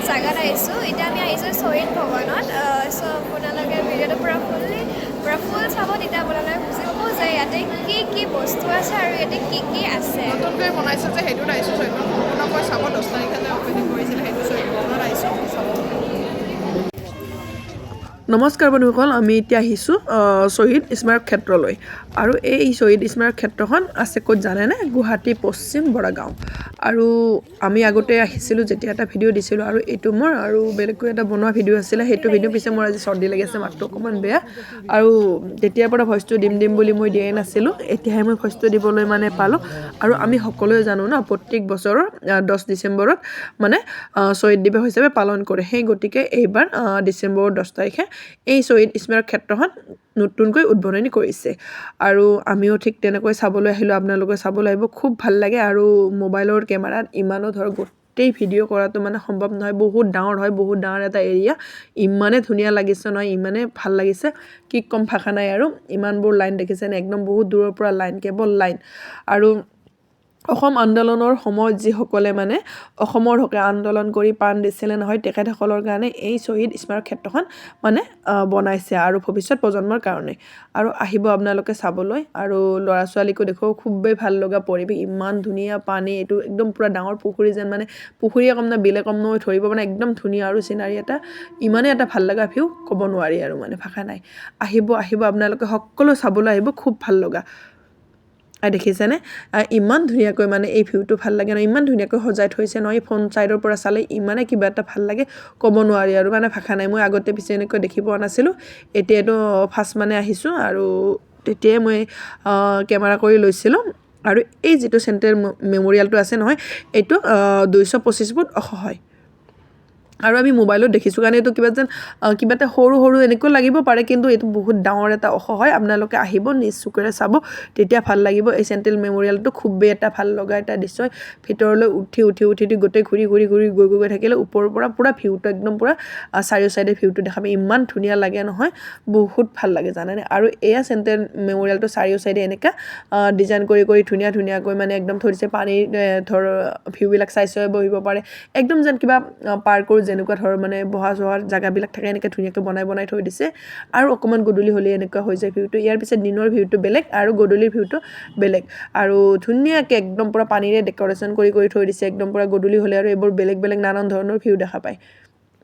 জাগাত আহিছোঁ এতিয়া আমি আহিছোঁ শ্বহীদ ভৱনত চ' আপোনালোকে ভিডিঅ'টো পূৰা ফুল চাব তেতিয়া আপোনালোকে বুজি পাব যে ইয়াতে কি বস্তু আছে আৰু ইয়াতে কি আছে নতুনকৈ বনাইছে যে সেইটোত আহিছোঁ শ্বহীদ সম্পূৰ্ণকৈ চাব 10 তাৰিখে যে অপেনিং কৰিছিলে সেইটো শ্বহীদ ভৱনত আহিছোঁ চাব নমস্কাৰ বন্ধুসকল আমি এতিয়া আহিছোঁ শ্বহীদ স্মাৰক ক্ষেত্ৰলৈ আৰু এই শ্বহীদ স্মাৰক ক্ষেত্ৰখন আছে ক'ত জানেনে গুৱাহাটী পশ্চিম বৰাগাঁও আৰু আমি আগতে আহিছিলোঁ যেতিয়া এটা ভিডিঅ' দিছিলোঁ আৰু এইটো মোৰ আৰু বেলেগকৈ এটা বনোৱা ভিডিঅ' আছিলে সেইটো ভিডিঅ' পিছে মোৰ আজি চৰ্দি লাগি আছে মাতটো অকণমান বেয়া আৰু তেতিয়াৰ পৰা ভইচটো দিম বুলি মই দিয়াই নাছিলোঁ এতিয়াহে মই ভইচটো দিবলৈ মানে পালোঁ আৰু আমি সকলোৱে জানো ন প্ৰত্যেক বছৰৰ 10 ডিচেম্বৰত মানে শ্বহীদ দিৱস হিচাপে পালন কৰে সেই গতিকে এইবাৰ ডিচেম্বৰৰ 10 তাৰিখে এই শ্বহীদ স্মাৰক ক্ষেত্ৰখন নতুনকৈ উদ্বোধনী কৰিছে আৰু আমিও ঠিক তেনেকৈ চাবলৈ আহিলোঁ আপোনালোকে চাবলৈ আহিব খুব ভাল লাগে আৰু মোবাইলৰ কেমেৰাত ইমানো ধৰক গোটেই ভিডিঅ' কৰাটো মানে সম্ভৱ নহয় বহুত ডাঙৰ হয় বহুত ডাঙৰ এটা এৰিয়া ইমানে ধুনীয়া লাগিছে নহয় ইমানে ভাল লাগিছে কি কম ভাষা নাই আৰু ইমানবোৰ লাইন দেখিছেনে একদম বহুত দূৰৰ পৰা লাইন কেৱল লাইন আৰু অসম আন্দোলনৰ সময়ত যিসকলে মানে অসমৰ হকে আন্দোলন কৰি প্ৰাণ দিছিলে নহয় তেখেতসকলৰ কাৰণে এই শ্বহীদ স্মাৰক ক্ষেত্ৰখন মানে বনাইছে আৰু ভৱিষ্যত প্ৰজন্মৰ কাৰণে আৰু আহিব আপোনালোকে চাবলৈ আৰু ল'ৰা ছোৱালীকো দেখুৱাও খুবেই ভাল লগা পৰিৱেশ ইমান ধুনীয়া পানী এইটো একদম পুৰা ডাঙৰ পুখুৰী যেন মানে পুখুৰীয়ে কম না বিলে কম নৈ ধৰিব মানে একদম ধুনীয়া আৰু চিনাৰী এটা ইমানেই এটা ভাল লগা ভিউ ক'ব নোৱাৰি আৰু মানে ভাষা নাই আহিব আপোনালোকে সকলো চাবলৈ আহিব খুব ভাল লগা দেখিছেনে ইমান ধুনীয়াকৈ মানে এই ভিউটো ভাল লাগে ন ইমান ধুনীয়াকৈ সজাই থৈছে ন এই ফোন চাইডৰ পৰা চালে ইমানে কিবা এটা ভাল লাগে ক'ব নোৱাৰি আৰু মানে ভাষা নাই মই আগতে পিছে এনেকৈ দেখি পোৱা নাছিলোঁ এতিয়াতো ফাৰ্ষ্ট মানে আহিছোঁ আৰু তেতিয়াই মই কেমেৰা কৰি লৈছিলোঁ আৰু এই যিটো চেণ্ট্ৰেল মেমৰিয়েলটো আছে নহয় এইটো 225 ফুট ওখ হয় আৰু আমি মোবাইলত দেখিছোঁ কাৰণে এইটো কিবা এটা সৰু এনেকৈ লাগিব পাৰে কিন্তু এইটো বহুত ডাঙৰ এটা ওখ হয় আপোনালোকে আহিব নিজ চকুৰে চাব তেতিয়া ভাল লাগিব এই চেণ্ট্ৰেল মেমৰিয়েলটো খুবেই এটা ভাল লগা এটা দৃশ্য ভিতৰলৈ উঠি গোটেই ঘূৰি গৈ থাকিলে ওপৰৰ পৰা পুৰা ভিউটো একদম পুৰা চাৰিও চাইডে ভিউটো দেখাব ইমান ধুনীয়া লাগে নহয় বহুত ভাল লাগে জানেনে আৰু এয়া চেণ্ট্ৰেল মেমৰিয়েলটো চাৰিও চাইডে এনেকা ডিজাইন কৰি ধুনীয়াকৈ মানে একদম থৈ দিছে পানীৰ ধৰ ভিউবিলাক চাই বহিব পাৰে একদম যেন কিবা পাৰ্কৰ যেনেকুৱা ধৰ মানে বহা চহাৰ জেগাবিলাক থাকে এনেকৈ ধুনীয়াকৈ বনাই থৈ দিছে আৰু অকণমান গধূলি হ'লে এনেকুৱা হৈ যায় ভিউটো ইয়াৰ পিছত দিনৰ ভিউটো বেলেগ আৰু গধূলিৰ ভিউটো বেলেগ আৰু ধুনীয়াকৈ একদম পুৰা পানীৰে ডেক'ৰেশ্যন কৰি থৈ দিছে একদম পুৰা গধূলি হ'লে আৰু এইবোৰ বেলেগ নানান ধৰণৰ ভিউ দেখা পায়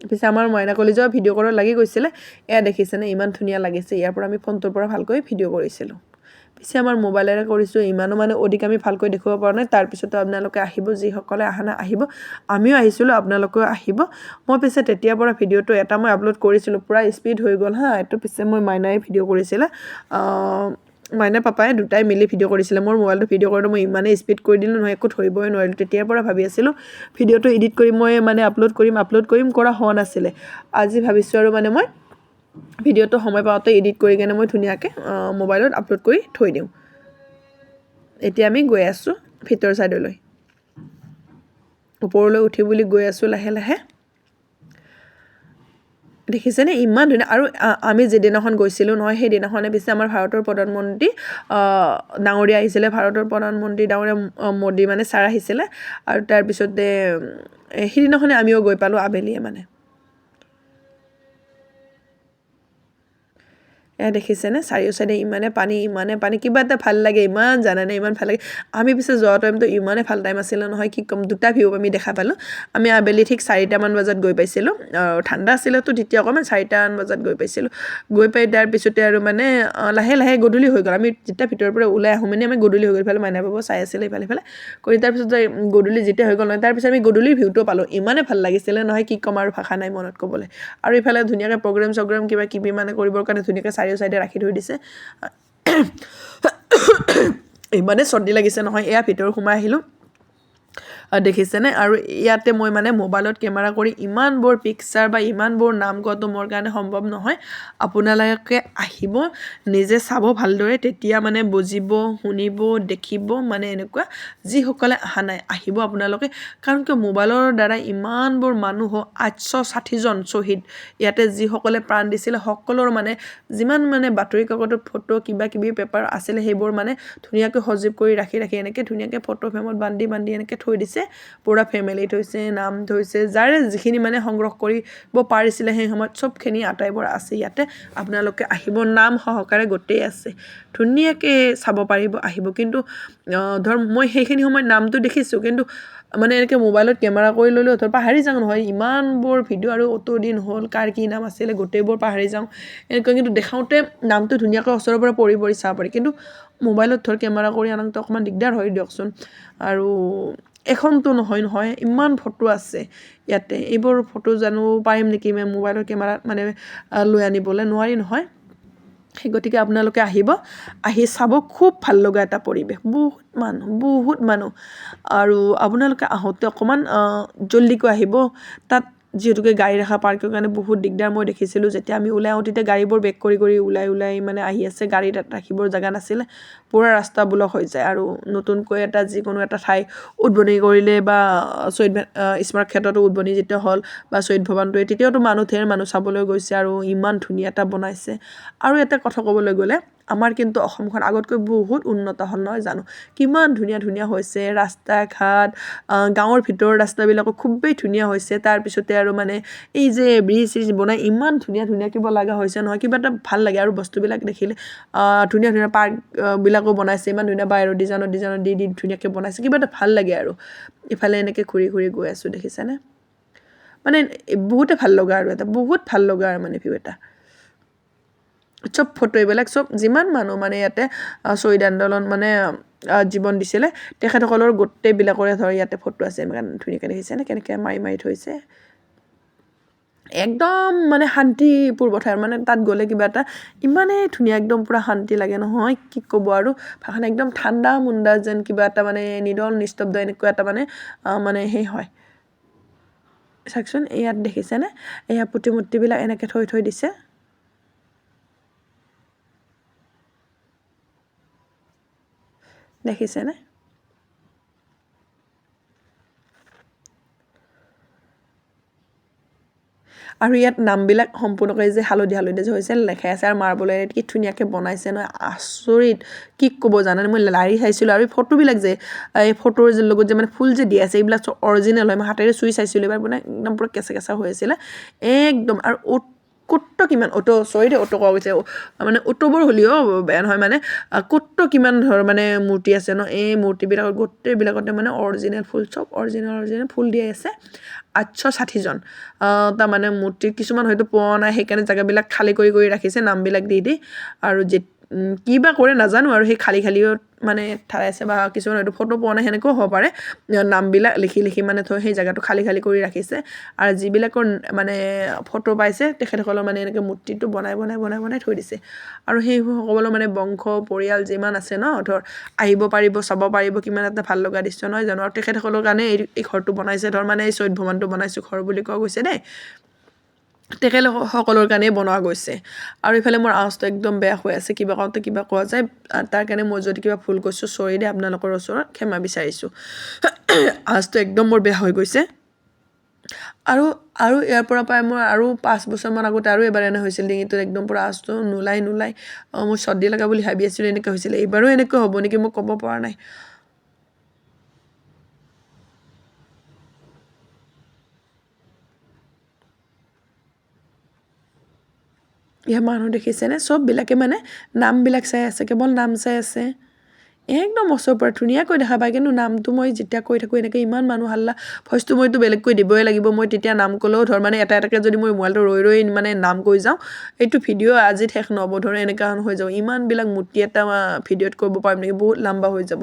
পিছে আমাৰ মইনা কলেজৰ ভিডিঅ' কৰাৰ লাগি গৈছিলে এয়া দেখিছেনে ইমান ধুনীয়া লাগিছে ইয়াৰ পৰা আমি ফোনটোৰ পৰা ভালকৈ ভিডিঅ' কৰিছিলোঁ পিছে আমাৰ মোবাইলেৰে কৰিছোঁ ইমানো মানে অধিক আমি ভালকৈ দেখুৱাব পৰা নাই তাৰপিছতো আপোনালোকে আহিব যিসকলে অহা নাই আহিব আমিও আহিছিলোঁ আপোনালোকেও আহিব মই পিছে তেতিয়াৰ পৰা ভিডিঅ'টো এটা মই আপলোড কৰিছিলোঁ পুৰা স্পীড হৈ গ'ল হা এইটো পিছে মই মাইনাই ভিডিঅ' কৰিছিলে মাইনা পাপাই দুটাই মিলি ভিডিঅ' কৰিছিলে মোৰ মোবাইলটো ভিডিঅ' কৰোঁতে মই ইমানেই স্পীড কৰি দিলোঁ নহয় একো ধৰিবই নোৱাৰিলোঁ তেতিয়াৰ পৰা ভাবি আছিলোঁ ভিডিঅ'টো এডিট কৰি মই মানে আপলোড কৰিম কৰা হোৱা নাছিলে আজি ভাবিছোঁ আৰু মানে মই ভিডিঅ'টো সময় পাওঁতে এডিট কৰি কেনে মই ধুনীয়াকৈ মোবাইলত আপলোড কৰি থৈ দিওঁ এতিয়া আমি গৈ আছোঁ ভিতৰ চাইডলৈ ওপৰলৈ উঠি বুলি গৈ আছোঁ লাহে দেখিছেনে ইমান ধুনীয়া আৰু আমি যিদিনাখন গৈছিলোঁ নহয় সেইদিনাখনে পিছে আমাৰ ভাৰতৰ প্ৰধানমন্ত্ৰী ডাঙৰীয়া আহিছিলে ভাৰতৰ প্ৰধানমন্ত্ৰী ডাঙৰীয়া মোদী মানে ছাৰ আহিছিলে আৰু তাৰপিছতে সেইদিনাখনে আমিও গৈ পালোঁ আবেলিয়ে মানে এয়া দেখিছেনে চাৰিও চাইডে ইমানে পানী কিবা এটা ভাল লাগে ইমান জানানে ইমান ভাল লাগে আমি পিছে যোৱা টাইমটো ইমানে ভাল টাইম আছিলে নহয় কি ক'ম দুটা ভিউ আমি দেখা পালোঁ আমি আবেলি ঠিক 4টামান বজাত গৈ পাইছিলোঁ ঠাণ্ডা আছিলেতো তেতিয়া অকণমান 4টামান বজাত গৈ পাইছিলোঁ গৈ পাই তাৰপিছতে আৰু মানে লাহে গধূলি হৈ গ'ল আমি যেতিয়া ভিতৰৰ পৰা ওলাই আহোঁ মানে আমি গধূলি হৈ গ'ল ইফালে মাইনা বাবু চাই আছিলে ইফালে কৰি তাৰপিছত গধূলি যেতিয়া হৈ গ'ল নহয় তাৰপিছত আমি গধূলিৰ ভিউটো পালোঁ ইমানে ভাল লাগিছিলে নহয় কি ক'ম আৰু ভাষা নাই মনত ক'বলৈ আৰু ইফালে ধুনীয়াকৈ প্ৰগ্ৰেম কিবা কিবি মানে কৰিবৰ কাৰণে ধুনীয়াকৈ চাৰিও চাইডে ৰাখি থৈ দিছে ইমানে চৰ্দি লাগিছে নহয় এয়া ভিতৰ সোমাই আহিলোঁ দেখিছেনে আৰু ইয়াতে মই মানে মোবাইলত কেমেৰা কৰি ইমানবোৰ পিকচাৰ বা ইমানবোৰ নাম কোৱাটো মোৰ কাৰণে সম্ভৱ নহয় আপোনালোকে আহিব নিজে চাব ভালদৰে তেতিয়া মানে বুজিব শুনিব দেখিব মানে এনেকুৱা যিসকলে অহা নাই আহিব আপোনালোকে কাৰণ কিয় মোবাইলৰ দ্বাৰা ইমানবোৰ মানুহ 860 জন শ্বহীদ ইয়াতে যিসকলে প্ৰাণ দিছিলে সকলৰ মানে যিমান মানে বাতৰি কাকতৰ ফটো কিবা কিবি পেপাৰ আছিলে সেইবোৰ মানে ধুনীয়াকৈ সজীৱ কৰি ৰাখি এনেকৈ ধুনীয়াকৈ ফটো ফ্ৰেমত বান্ধি এনেকৈ থৈ দিছে থৈছে পুৰা ফেমিলি থৈছে নাম থৈছে যাৰে যিখিনি মানে সংগ্ৰহ কৰিব পাৰিছিলে সেই সময়ত চবখিনি আটাইবোৰ আছে ইয়াতে আপোনালোকে আহিব নাম সহকাৰে গোটেই আছে ধুনীয়াকৈ চাব পাৰিব আহিব কিন্তু ধৰ মই সেইখিনি সময়ত নামটো দেখিছোঁ কিন্তু মানে এনেকৈ মোবাইলত কেমেৰা কৰি ল'লেও ধৰ পাহৰি যাওঁ নহয় ইমানবোৰ ভিডিঅ' আৰু অত দিন হ'ল কাৰ কি নাম আছিলে গোটেইবোৰ পাহৰি যাওঁ এনেকৈ কিন্তু দেখাওঁতে নামটো ধুনীয়াকৈ ওচৰৰ পৰা পৰি চাব পাৰি কিন্তু মোবাইলত ধৰ কেমেৰা কৰি আনোতে অকণমান দিগদাৰ হয় দিয়কচোন আৰু এখনতো নহয় ইমান ফটো আছে ইয়াতে এইবোৰ ফটো জানো পাৰিম নেকি মোবাইলৰ কেমেৰাত মানে লৈ আনিবলৈ নোৱাৰি নহয় সেই গতিকে আপোনালোকে আহিব আহি চাব খুব ভাল লগা এটা পৰিৱেশ বহুত মানুহ আৰু আপোনালোকে আহোঁতে অকণমান জল্দিকৈ আহিব তাত যিহেতুকে গাড়ী ৰখা পাৰ্কৰ কাৰণে বহুত দিগদাৰ মই দেখিছিলোঁ যেতিয়া আমি ওলাই আহোঁ তেতিয়া গাড়ীবোৰ বেক কৰি ওলাই মানে আহি আছে গাড়ী তাত ৰাখিবৰ জেগা নাছিলে পুৰা ৰাস্তা ব্লক হৈ যায় আৰু নতুনকৈ এটা যিকোনো এটা ঠাই উদ্বোধনী কৰিলে বা শ্বহীদ স্মাৰক ক্ষেত্ৰতো উদ্বোধনী যেতিয়া হ'ল বা শ্বহীদ ভৱনটোৱে তেতিয়াওতো ঢেৰ মানুহ চাবলৈ গৈছে আৰু ইমান ধুনীয়া এটা বনাইছে আৰু এটা কথা ক'বলৈ গ'লে আমাৰ কিন্তু অসমখন আগতকৈ বহুত উন্নত হ'ল নহয় জানো কিমান ধুনীয়া হৈছে ৰাস্তা ঘাট গাঁৱৰ ভিতৰৰ ৰাস্তাবিলাকো খুবেই ধুনীয়া হৈছে তাৰপিছতে আৰু মানে এই যে ব্ৰিজ বনাই ইমান ধুনীয়া কিবা লগা হৈছে নহয় কিবা এটা ভাল লাগে আৰু বস্তুবিলাক দেখিলে ধুনীয়া পাৰ্কবিলাকো বনাইছে ইমান ধুনীয়া বাহিৰৰ ডিজাইনত দি ধুনীয়াকৈ বনাইছে কিবা এটা ভাল লাগে আৰু ইফালে এনেকৈ ঘূৰি গৈ আছোঁ দেখিছেনে মানে বহুতে ভাল লগা আৰু এটা বহুত ভাল লগা আৰু মানে ভিউ এটা চব ফটো এইবিলাক চব যিমান মানুহ মানে ইয়াতে শ্বহীদ আন্দোলন মানে জীৱন দিছিলে তেখেতসকলৰ গোটেইবিলাকৰে ধৰ ইয়াতে ফটো আছে ইমান ধুনীয়াকৈ দেখিছেনে কেনেকৈ মাৰি থৈছে একদম মানে শান্তিপূৰ্ব ঠাই মানে তাত গ'লে কিবা এটা ইমানেই ধুনীয়া একদম পূৰা শান্তি লাগে নহয় কি ক'ব আৰু ভাষণ একদম ঠাণ্ডা মুণ্ডা যেন কিবা এটা মানে নিদল নিস্তব্ধ এনেকুৱা এটা মানে সেই হয় চাওকচোন ইয়াত দেখিছেনে এয়া প্ৰতিমূৰ্তিবিলাক এনেকৈ থৈ দিছে দেখিছেনে আৰু ইয়াত নামবিলাক সম্পূৰ্ণকৈ যে হালধীয়া যে হৈছে লেখাই আছে আৰু মাৰ্বলেৰে কি ধুনীয়াকৈ বনাইছে নহয় আচৰিত কি ক'ব জানানে মই লাৰি চাইছিলোঁ আৰু এই ফটোবিলাক যে এই ফটোৰ যে লগত যে মানে ফুল যে দি আছে এইবিলাক অৰিজিনেল হয় মই হাতেৰে চুই চাইছিলোঁ এবাৰ মানে একদম পূৰা কেঁচা হৈ আছিলে একদম আৰু ক'ত কিমান অটো কোৱা গৈছে মানে অটোবোৰ হ'লেও বেয়া নহয় মানে ক'ত কিমান ধৰ মানে মূৰ্তি আছে ন এই মূৰ্তিবিলাকত গোটেইবিলাকতে মানে অৰিজিনেল ফুল চব অৰিজিনেল ফুল দিয়া আছে 860জন তাৰমানে মূৰ্তি কিছুমান হয়তো পোৱা নাই সেইকাৰণে জেগাবিলাক খালী কৰি ৰাখিছে নামবিলাক দি আৰু কি বা কৰে নাজানো আৰু সেই খালীও মানে ঠাই আছে বা কিছুমান হয়তো ফটো পোৱা নাই সেনেকুৱাও হ'ব পাৰে নামবিলাক লিখি মানে থৈ সেই জেগাটো খালী কৰি ৰাখিছে আৰু যিবিলাকৰ মানে ফটো পাইছে তেখেতসকলৰ মানে এনেকৈ মূৰ্তিটো বনাই থৈ দিছে আৰু সেইসকলৰ মানে বংশ পৰিয়াল যিমান আছে ন ধৰ আহিব পাৰিব চাব পাৰিব কিমান এটা ভাল লগা দৃশ্য নহয় জানো আৰু তেখেতসকলৰ কাৰণে এই ঘৰটো বনাইছে ধৰ মানে এই শ্বহীদ ভৱনটো বনাইছোঁ ঘৰ বুলি কোৱা গৈছে দেই তেখেতসকলৰ কাৰণেই বনোৱা গৈছে আৰু ইফালে মোৰ আৱাজটো একদম বেয়া হৈ আছে কিবা কওঁতে কিবা কোৱা যায় তাৰ কাৰণে মই যদি কিবা ভুল কৈছোঁ চৰি দেই আপোনালোকৰ ওচৰত ক্ষমা বিচাৰিছোঁ আৱাজটো একদম মোৰ বেয়া হৈ গৈছে আৰু ইয়াৰ পৰা প্ৰায় মোৰ আৰু 5 বছৰমান আগতে আৰু এবাৰ এনে হৈছিল ডিঙিটোত একদম পূৰা আৱাজটো নোলাই মোৰ চৰ্দি লগা বুলি ভাবি আছিলোঁ এনেকৈ হৈছিলে এইবাৰো এনেকৈ হ'ব নেকি মই ক'ব পৰা নাই ইয়াৰ মানুহ দেখিছেনে চববিলাকে মানে নামবিলাক চাই আছে কেৱল নাম চাই আছে একদম ওচৰৰ পৰা ধুনীয়াকৈ দেখা পায় কিন্তু নামটো মই যেতিয়া কৈ থাকোঁ এনেকৈ ইমান মানুহ হাল্লা ভইচটো মইতো বেলেগকৈ দিবই লাগিব মই তেতিয়া নাম ক'লেও ধৰ মানে এটাকৈ যদি মই মোবাইলটো ৰৈ মানে নাম কৈ যাওঁ এইটো ভিডিঅ' আজি শেষ নহ'ব ধৰ এনেকুৱা হৈ যাব ইমানবিলাক মূৰ্তি এটা ভিডিঅ'ত কৰিব পাৰিম নেকি বহুত লম্বা হৈ যাব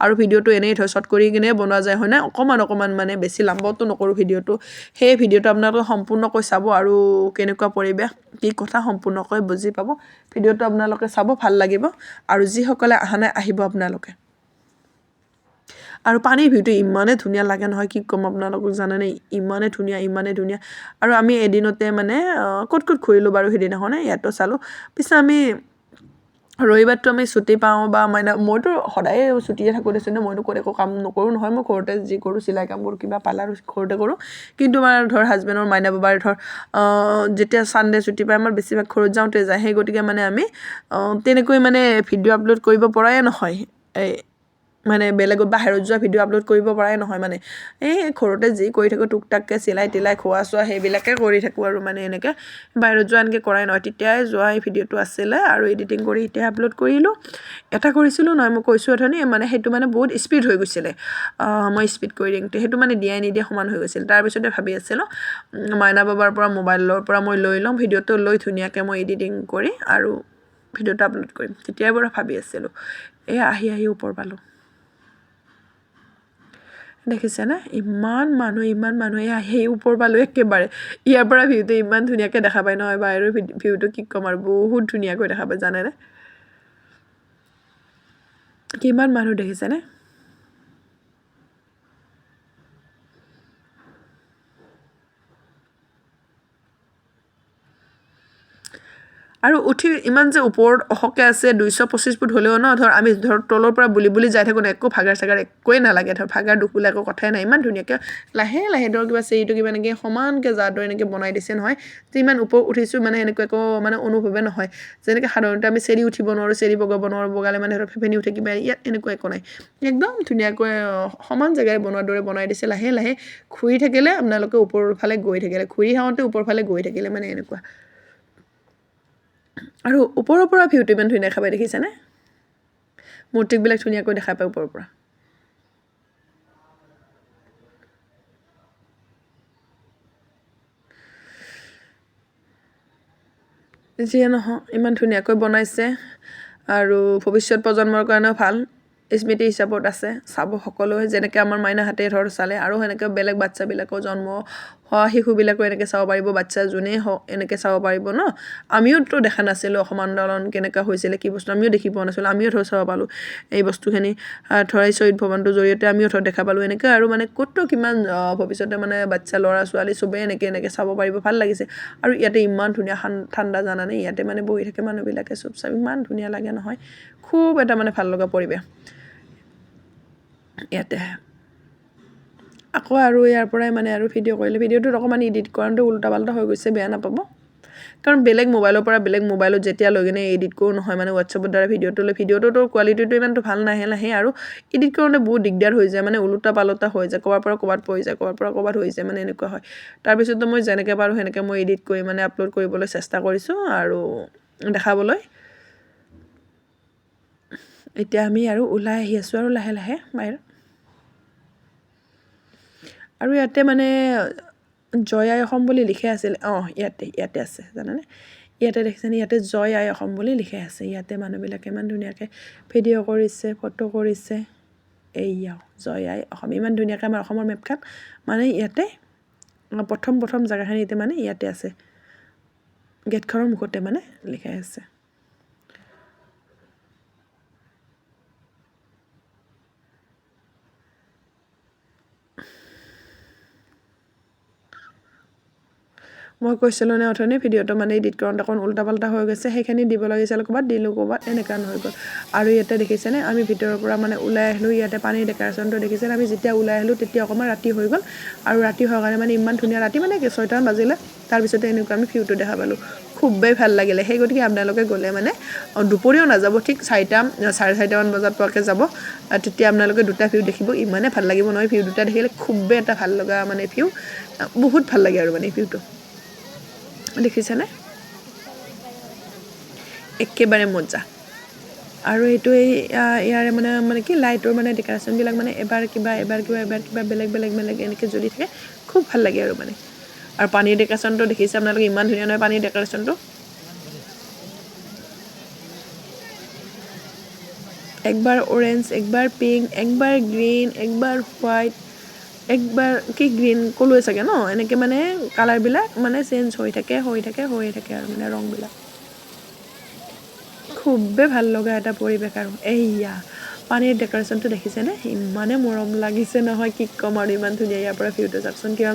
আৰু ভিডিঅ'টো এনেই ধৰ শ্বৰ্ট কৰি কিনে বনোৱা যায় হয় নাই অকণমান মানে বেছি লম্বাটো নকৰোঁ ভিডিঅ'টো সেই ভিডিঅ'টো আপোনালোকে সম্পূৰ্ণকৈ চাব আৰু কেনেকুৱা পৰিৱেশ কি কথা সম্পূৰ্ণকৈ বুজি পাব ভিডিঅ'টো আপোনালোকে চাব ভাল লাগিব আৰু যিসকলে অহা নাই আহিব আপোনালোকে আৰু পানীৰ ভিউটো ইমানেই ধুনীয়া লাগে নহয় কি ক'ম আপোনালোকক জানেনে ইমানেই ধুনীয়া আৰু আমি এদিনতে মানে ক'ত ঘূৰিলোঁ বাৰু সেইদিনাখনে ইয়াতো চালোঁ পিছে আমি ৰবিবাৰটো আমি ছুটি পাওঁ বা মইতো সদায় ছুটিয়ে থাকোঁ দেচোন মইতো ক'ত একো কাম নকৰোঁ নহয় মই ঘৰতে যি কৰোঁ চিলাই কামবোৰ কিবা পাৰ্লাৰ ঘৰতে কৰোঁ কিন্তু আমাৰ ধৰ হাজবেণ্ডৰ মাইনা বাবাৰ ধৰ যেতিয়া ছানডে ছুটি পায় আমাৰ বেছিভাগ ঘৰত যাওঁতে যায় সেই গতিকে মানে আমি তেনেকৈ মানে ভিডিঅ' আপলোড কৰিব পৰাই নহয় মানে বেলেগত বাহিৰত যোৱা ভিডিঅ' আপলোড কৰিব পৰাই নহয় মানে এই ঘৰতে যি কৰি থাকোঁ টুক টাককৈ চিলাই তিলাই খোৱা চোৱা সেইবিলাকে কৰি থাকোঁ আৰু মানে এনেকৈ বাহিৰত যোৱা এনেকৈ কৰাই নহয় তেতিয়াই যোৱা এই ভিডিঅ'টো আছিলে আৰু এডিটিং কৰি এতিয়া আপলোড কৰিলোঁ এটা কৰিছিলোঁ নহয় মই কৈছোঁ অথনি মানে সেইটো মানে বহুত স্পীড হৈ গৈছিলে মই স্পীড কৰি দিওঁতে সেইটো মানে দিয়াই নিদিয়া সমান হৈ গৈছিল তাৰপিছতে ভাবি আছিলোঁ মাইনা বাবাৰ পৰা মোবাইলৰ পৰা মই লৈ ল'ম ভিডিঅ'টো লৈ ধুনীয়াকৈ মই এডিটিং কৰি আৰু ভিডিঅ'টো আপলোড কৰিম তেতিয়াৰ পৰা ভাবি আছিলোঁ এই আহি ওপৰ পালোঁ দেখিছেনে ইমান মানুহে আহি ওপৰ পালোঁ একেবাৰে ইয়াৰ পৰা ভিউটো ইমান ধুনীয়াকৈ দেখা পায় নহয় বাহিৰৰ ভিউটো কি ক'ম আৰু বহুত ধুনীয়াকৈ দেখা পায় জানেনে কিমান মানুহ দেখিছেনে আৰু উঠি ইমান যে ওপৰত অহকে আছে 225 ফুট হ'লেও ন ধৰ আমি ধৰ তলৰ পৰা বুলি যাই থাকোঁ একো ভাগাৰ চাগাৰ একোৱে নালাগে ধৰ ভাগাৰ দুখোলা একো কথাই নাই ইমান ধুনীয়াকৈ লাহে ধৰ কিবা চেৰিটো কিবা এনেকৈ সমানকৈ যাদৰ এনেকৈ বনাই দিছে নহয় যে ইমান ওপৰত উঠিছোঁ মানে এনেকুৱা একো মানে অনুভৱে নহয় যেনেকৈ সাধাৰণতে আমি চেৰি উঠিব নোৱাৰোঁ চেৰি বগাব নোৱাৰোঁ বগালে মানে ধৰ ফেফেনি উঠে কিবা ইয়াত এনেকুৱা একো নাই একদম ধুনীয়াকৈ সমান জেগাৰে বনোৱাৰ দৰে বনাই দিছে লাহে ঘূৰি থাকিলে আপোনালোকে ওপৰৰ ফালে গৈ থাকিলে ঘূৰি আহোঁতে ওপৰ ফালে গৈ থাকিলে মানে এনেকুৱা আৰু ওপৰৰ পৰা ভিউটো ইমান ধুনীয়া দেখা পাই দেখিছেনে মূৰ্তিবিলাক ধুনীয়াকৈ দেখা পায় ওপৰৰ পৰা যিয়ে নহয় ইমান ধুনীয়াকৈ বনাইছে আৰু ভৱিষ্যত প্ৰজন্মৰ কাৰণেও ভাল স্মৃতি হিচাপত আছে চাব সকলোৱে যেনেকৈ আমাৰ মাইনাহঁতে ধৰ চালে আৰু সেনেকৈ বেলেগ বাচ্ছাবিলাকো জন্ম হোৱা শিশুবিলাকো এনেকৈ চাব পাৰিব বাচ্ছা যোনেই হওক এনেকৈ চাব পাৰিব ন আমিওতো দেখা নাছিলোঁ অসম আন্দোলন কেনেকুৱা হৈছিলে কি বস্তু আমিও দেখি পোৱা নাছিলোঁ আমিও ধৰ চাব পালোঁ এই বস্তুখিনি ধৰ এই শ্বহীদ ভৱনটোৰ জৰিয়তে আমিও ধৰ দেখা পালোঁ এনেকৈ আৰু মানে ক'তো কিমান ভৱিষ্যতে মানে বাচ্ছা ল'ৰা ছোৱালী চবেই এনেকৈ চাব পাৰিব ভাল লাগিছে আৰু ইয়াতে ইমান ধুনীয়া ঠাণ্ডা জানানে ইয়াতে মানে বহি থাকে মানুহবিলাকে চব চাব ইমান ধুনীয়া লাগে নহয় খুব এটা মানে ভাল লগা পৰিৱেশ ইয়াতে আকৌ আৰু ইয়াৰ পৰাই মানে আৰু ভিডিঅ' কৰিলে ভিডিঅ'টোত অকণমান এডিট কৰোঁতে উল্টা পাল্টা হৈ গৈছে বেয়া নাপাব কাৰণ বেলেগ মোবাইলৰ পৰা বেলেগ মোবাইলত যেতিয়া লৈ কিনে এডিট কৰোঁ নহয় মানে হোৱাটছএপৰ দ্বাৰা ভিডিঅ'টোৰ কোৱালিটিটো ইমানটো ভাল নাহে আৰু এডিট কৰোঁতে বহুত দিগদাৰ হৈ যায় মানে ওলোটা পালোটা হৈ যায় ক'ৰবাৰ পৰা ক'ৰবাত পৰি যায় ক'ৰবাৰ পৰা ক'ৰবাত হৈ যায় মানে এনেকুৱা হয় তাৰপিছতো মই যেনেকৈ পাৰোঁ সেনেকৈ মই এডিট কৰি মানে আপলোড কৰিবলৈ চেষ্টা কৰিছোঁ আৰু দেখাবলৈ এতিয়া আমি আৰু ওলাই আহি আছোঁ আৰু লাহে বাহিৰত আৰু ইয়াতে মানে জয় আই অসম বুলি লিখা আছিলে ইয়াতে আছে জানানে ইয়াতে দেখিছেনে ইয়াতে জয় আই অসম বুলি লিখা আছে ইয়াতে মানুহবিলাকে ইমান ধুনীয়াকৈ ভিডিঅ' কৰিছে ফটো কৰিছে এইয়াও জয় আই অসম ইমান ধুনীয়াকৈ আমাৰ অসমৰ মেপখন মানে ইয়াতে প্ৰথম জেগাখিনিতে মানে ইয়াতে আছে গেটখনৰ মুখতে মানে লিখা আছে মই কৈছিলোঁ নে অথনি ভিডিঅ'টো মানে এডিট কৰোঁতে অকণ উল্টা পাল্টা হৈ গৈছে সেইখিনি দিব লাগিছিল ক'ৰবাত দিলোঁ ক'ৰবাত এনেকুৱা হৈ গ'ল আৰু ইয়াতে দেখিছেনে আমি ভিতৰৰ পৰা মানে ওলাই আহিলোঁ ইয়াতে পানীৰ ডেক'ৰেশ্যনটো দেখিছেনে আমি যেতিয়া ওলাই আহিলোঁ তেতিয়া অকণমান ৰাতি হৈ গ'ল আৰু ৰাতি হোৱাৰ কাৰণে মানে ইমান ধুনীয়া ৰাতি মানে 6টামান বাজিলে তাৰপিছতে এনেকুৱা আমি ভিউটো দেখা পালোঁ খুবেই ভাল লাগিলে সেই গতিকে আপোনালোকে গ'লে মানে দুপৰীয়াও নাযাব ঠিক 4:30 বজাত পোৱাকৈ যাব তেতিয়া আপোনালোকে দুটা ভিউ দেখিব ইমানে ভাল লাগিব নহয় ভিউ দুটা দেখিলে খুবেই এটা ভাল লগা মানে ভিউ বহুত ভাল লাগে আৰু মানে ভিউটো দেখিছেনে একেবাৰে মজা আৰু এইটো ইয়াৰে মানে কি লাইটৰ মানে ডেক'ৰেশ্যনবিলাক মানে এবাৰ কিবা বেলেগ এনেকৈ জ্বলি থাকে খুব ভাল লাগে আৰু মানে আৰু পানীৰ ডেক'ৰেশ্যনটো দেখিছে আপোনালোকে ইমান ধুনীয়া নহয় পানীৰ ডেক'ৰেশ্যনটো একবাৰ অৰেঞ্জ একবাৰ পিংক একবাৰ গ্ৰীণ একবাৰ হোৱাইট একবাৰ কি গ্ৰীণ ক'লোৱে চাগে ন এনেকৈ মানে কালাৰবিলাক মানে চেঞ্জ হৈ থাকে আৰু মানে ৰংবিলাক খুবেই ভাল লগা এটা পৰিৱেশ আৰু এইয়া পানীৰ ডেক'ৰেশ্যনটো দেখিছেনে ইমানে মৰম লাগিছে নহয় কি ক'ম আৰু ইমান ধুনীয়া ইয়াৰ পৰা ভিউটো চাওকচোন কিমান